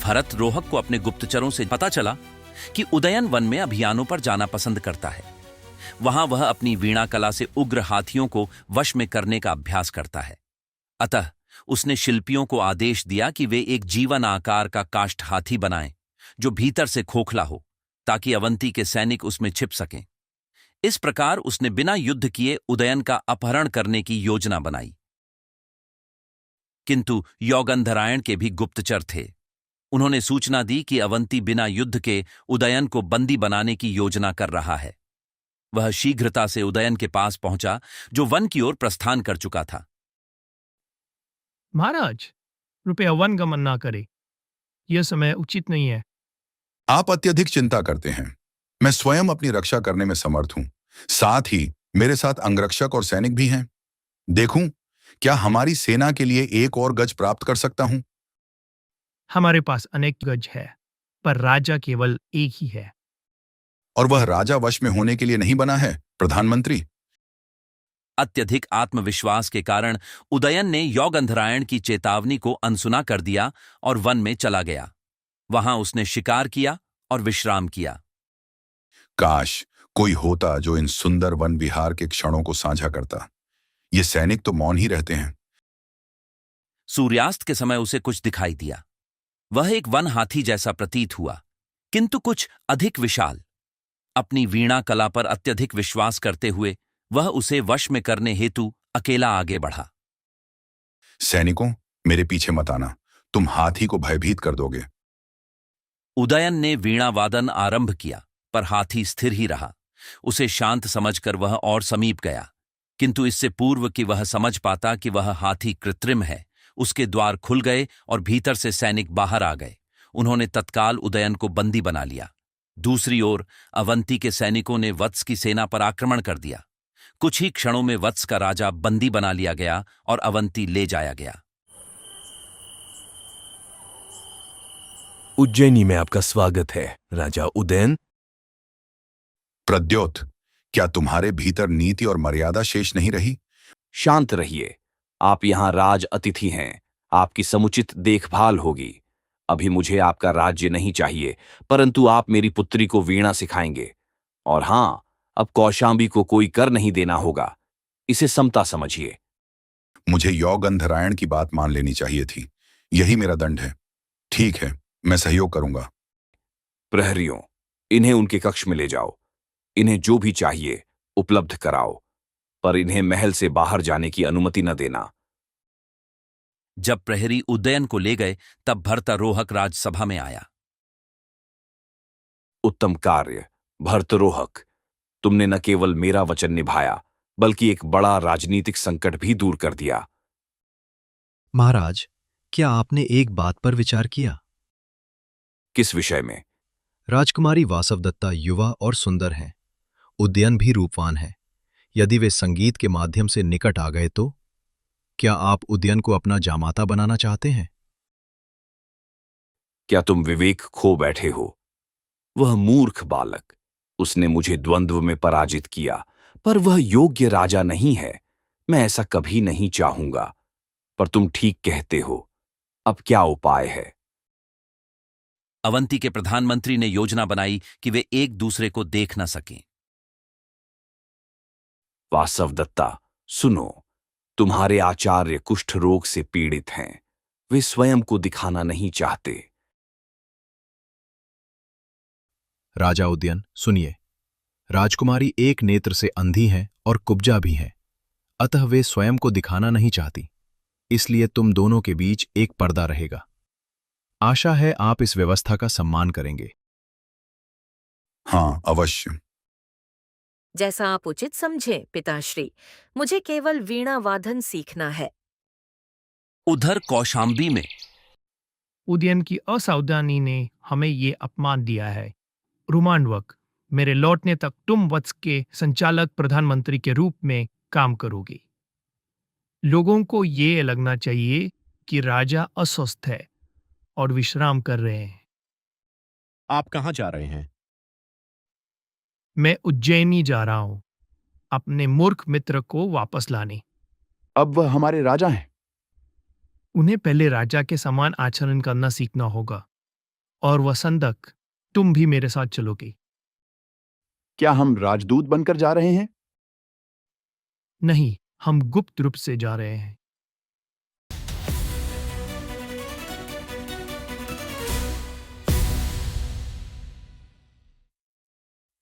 भरत रोहक को अपने गुप्तचरों से पता चला कि उदयन वन में अभियानों पर जाना पसंद करता है। वहां वह अपनी वीणा कला से उग्र हाथियों को वश में करने का अभ्यास करता है। अतः उसने शिल्पियों को आदेश दिया कि वे एक जीवन आकार का काष्ठ हाथी बनाएं जो भीतर से खोखला हो, ताकि अवंती के सैनिक उसमें छिप सकें। इस प्रकार उसने बिना युद्ध किए उदयन का अपहरण करने की योजना बनाई। किंतु यौगंधरायण के भी गुप्तचर थे। उन्होंने सूचना दी कि अवंती बिना युद्ध के उदयन को बंदी बनाने की योजना कर रहा है। वह शीघ्रता से उदयन के पास पहुंचा, जो वन की ओर प्रस्थान कर चुका था। महाराज, कृपया वन गमन ना करे। यह समय उचित नहीं है। आप अत्यधिक चिंता करते हैं। मैं स्वयं अपनी रक्षा करने में समर्थ हूं। साथ ही मेरे साथ अंगरक्षक और सैनिक भी हैं। देखूं, क्या हमारी सेना के लिए एक और गज प्राप्त कर सकता हूं? हमारे पास अनेक गज है, पर राजा केवल एक ही है। और वह राजा वश में होने के लिए नहीं बना है, प्रधानमंत्री। अत्यधिक आत्मविश्वास के कारण उदयन ने यौगंधरायण की चेतावनी को अनसुना कर दिया और वन में चला गया। वहां उसने शिकार किया और विश्राम किया। काश कोई होता जो इन सुंदर वन विहार के क्षणों को साझा करता। ये सैनिक तो मौन ही रहते हैं। सूर्यास्त के समय उसे कुछ दिखाई दिया। वह एक वन हाथी जैसा प्रतीत हुआ, किंतु कुछ अधिक विशाल। अपनी वीणा कला पर अत्यधिक विश्वास करते हुए वह उसे वश में करने हेतु अकेला आगे बढ़ा। सैनिकों, मेरे पीछे मत आना, तुम हाथी को भयभीत कर दोगे। उदयन ने वीणा वादन आरंभ किया, पर हाथी स्थिर ही रहा। उसे शांत समझकर वह और समीप गया, किंतु इससे पूर्व कि वह समझ पाता कि वह हाथी कृत्रिम है, उसके द्वार खुल गए और भीतर से सैनिक बाहर आ गए। उन्होंने तत्काल उदयन को बंदी बना लिया। दूसरी ओर अवंती के सैनिकों ने वत्स की सेना पर आक्रमण कर दिया। कुछ ही क्षणों में वत्स का राजा बंदी बना लिया गया और अवंती ले जाया गया। उज्जैनी में आपका स्वागत है, राजा उदयन। प्रद्योत, क्या तुम्हारे भीतर नीति और मर्यादा शेष नहीं रही? शांत रहिए। आप यहां राज अतिथि हैं। आपकी समुचित देखभाल होगी। अभी मुझे आपका राज्य नहीं चाहिए, परंतु आप मेरी पुत्री को वीणा सिखाएंगे। और हां, अब कौशांबी को कोई कर नहीं देना होगा। इसे समता समझिए। मुझे यौगंधरायण की बात मान लेनी चाहिए थी। यही मेरा दंड है। ठीक है, मैं सहयोग करूंगा। प्रहरियों, इन्हें उनके कक्ष में ले जाओ। इन्हें जो भी चाहिए उपलब्ध कराओ, पर इन्हें महल से बाहर जाने की अनुमति न देना। जब प्रहरी उदयन को ले गए, तब भर्तरोहक राजसभा में आया। उत्तम कार्य भर्तरोहक। तुमने न केवल मेरा वचन निभाया, बल्कि एक बड़ा राजनीतिक संकट भी दूर कर दिया। महाराज, क्या आपने एक बात पर विचार किया? किस विषय में? राजकुमारी वासवदत्ता युवा और सुंदर हैं। उदयन भी रूपवान है। यदि वे संगीत के माध्यम से निकट आ गए तो क्या आप उदयन को अपना जामाता बनाना चाहते हैं? क्या तुम विवेक खो बैठे हो? वह मूर्ख बालक, उसने मुझे द्वंद्व में पराजित किया, पर वह योग्य राजा नहीं है। मैं ऐसा कभी नहीं चाहूंगा। पर तुम ठीक कहते हो। अब क्या उपाय है? अवंती के प्रधानमंत्री ने योजना बनाई कि वे एक दूसरे को देख न सकें। वासवदत्ता, सुनो। तुम्हारे आचार्य कुष्ठ रोग से पीड़ित हैं। वे स्वयं को दिखाना नहीं चाहते। राजा उदयन, सुनिए। राजकुमारी एक नेत्र से अंधी हैं और कुब्जा भी हैं, अतः वे स्वयं को दिखाना नहीं चाहती। इसलिए तुम दोनों के बीच एक पर्दा रहेगा। आशा है आप इस व्यवस्था का सम्मान करेंगे। हाँ, अवश्य। जैसा आप उचित समझें, पिताश्री। मुझे केवल वीणा वादन सीखना है। उधर कौशांबी में उदयन की असावधानी ने हमें ये अपमान दिया है। रुमांडवक, मेरे लौटने तक तुम वत्स के संचालक प्रधानमंत्री के रूप में काम करोगे। लोगों को ये लगना चाहिए कि राजा अस्वस्थ है और विश्राम कर रहे हैं। आप कहाँ जा रहे हैं? मैं उज्जैनी जा रहा हूं, अपने मूर्ख मित्र को वापस लाने। अब वह हमारे राजा हैं। उन्हें पहले राजा के समान आचरण करना सीखना होगा। और वसंतक, तुम भी मेरे साथ चलोगे। क्या हम राजदूत बनकर जा रहे हैं? नहीं, हम गुप्त रूप से जा रहे हैं।